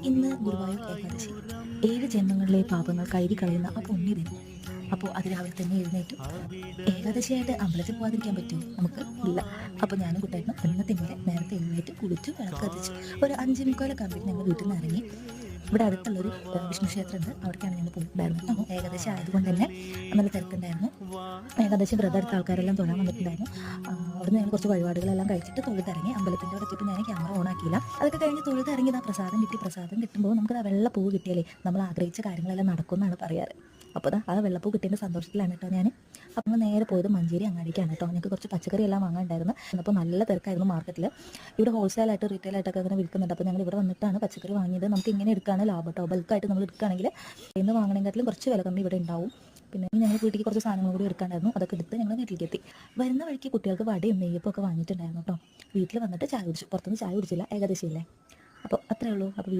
ഇന്ന് ഗുരുവായൂർ ഏകാദശി. 7 ജന്മങ്ങളിലെ പാപങ്ങൾ കഴുകി കളയുന്ന ആ പുണ്യദിനം. അപ്പോൾ അതിരാവിലെ തന്നെ എഴുന്നേറ്റു. ഏകാദശിയായിട്ട് അമ്പലത്തിൽ പോകാതിരിക്കാൻ പറ്റുമോ നമുക്ക്? ഇല്ല. അപ്പോൾ ഞാനും കുട്ടായിട്ടും ഇന്നത്തെ പോലെ നേരത്തെ എഴുന്നേറ്റ് കുളിച്ചു വിളക്ക് കത്തിച്ചു. ഒരു 5:45 ആകുമ്പോഴേക്കും ഞങ്ങൾ വീട്ടിൽ നിന്ന് ഇറങ്ങി. ഇവിടെ അടുത്തുള്ളൊരു വിഷ്ണു ക്ഷേത്രമുണ്ട്, അവിടേക്കാണ് ഞങ്ങൾ പോയിട്ടുണ്ടായിരുന്നത്. അപ്പോൾ ഏകാദശി ആയതുകൊണ്ട് തന്നെ നല്ല തിരക്കുണ്ടായിരുന്നു. ഏകാദശി വ്രതം എടുത്ത ആൾക്കാരെല്ലാം തൊഴാൻ വന്നിട്ടുണ്ടായിരുന്നു. അവിടുന്ന് ഞങ്ങൾ കുറച്ച് വഴിപാടുകളെല്ലാം കഴിച്ചിട്ട് തൊഴുതിറങ്ങി. അമ്പലത്തിൻ്റെ അവിടെ എത്തിയപ്പോൾ ഞാൻ ക്യാമറ ഓൺ ആക്കിയില്ല. അതൊക്കെ കഴിഞ്ഞ് തൊഴുതിറങ്ങി പ്രസാദം കിട്ടി. പ്രസാദം കിട്ടുമ്പോൾ നമുക്ക് ആ വെള്ള പൂവ് കിട്ടിയാലേ നമ്മൾ ആഗ്രഹിച്ച കാര്യങ്ങളെല്ലാം നടക്കുമെന്നാണ് പറയാറ്. അപ്പോൾ ആ വെള്ളപ്പൂ കിട്ടിയതിൻ്റെ സന്തോഷത്തിലാണ് കേട്ടോ ഞാൻ. അപ്പോൾ നമ്മൾ നേരെ പോയത് മഞ്ചേരി അങ്ങാടിക്കാണ് കേട്ടോ. ഞങ്ങൾക്ക് കുറച്ച് പച്ചക്കറി എല്ലാം വാങ്ങാനുണ്ടായിരുന്നു. അപ്പോൾ നല്ല തിരക്കായിരുന്നു മാർക്കറ്റിൽ. ഇവിടെ ഹോൾസെയിലായിട്ട് റീറ്റെയിലായിട്ടൊക്കെ അങ്ങനെ വിൽക്കുന്നുണ്ട്. അപ്പോൾ ഞങ്ങൾ ഇവിടെ വന്നിട്ടാണ് പച്ചക്കറി വാങ്ങിയത്. നമുക്ക് ഇങ്ങനെ എടുക്കുകയാണ് ലാഭം കേട്ടോ. ബൾക്കായിട്ട് നമ്മൾ എടുക്കുകയാണെങ്കിൽ ഇന്ന് വാങ്ങണമെങ്കിലും കുറച്ച് വില കമ്മി ഇവിടെ ഉണ്ടാവും. പിന്നെ ഞങ്ങൾ വീട്ടിലേക്ക് കുറച്ച് സാധനങ്ങൾ കൂടി എടുക്കാണ്ടായിരുന്നു. അതൊക്കെ എടുത്ത് ഞങ്ങൾ വീട്ടിലേക്ക് എത്തി. വരുന്ന വഴിക്ക് കുട്ടികൾക്ക് വടയും നെയ്യപ്പം ഒക്കെ വാങ്ങിയിട്ടുണ്ടായിരുന്നു കേട്ടോ. വീട്ടിൽ വന്നിട്ട് ചായ കുടിച്ചു. പുറത്തുനിന്ന് ചായ കുടിച്ചില്ല, ഏകാദശിയല്ലേ. അപ്പോൾ അത്രയേ ഉള്ളൂ. അപ്പോൾ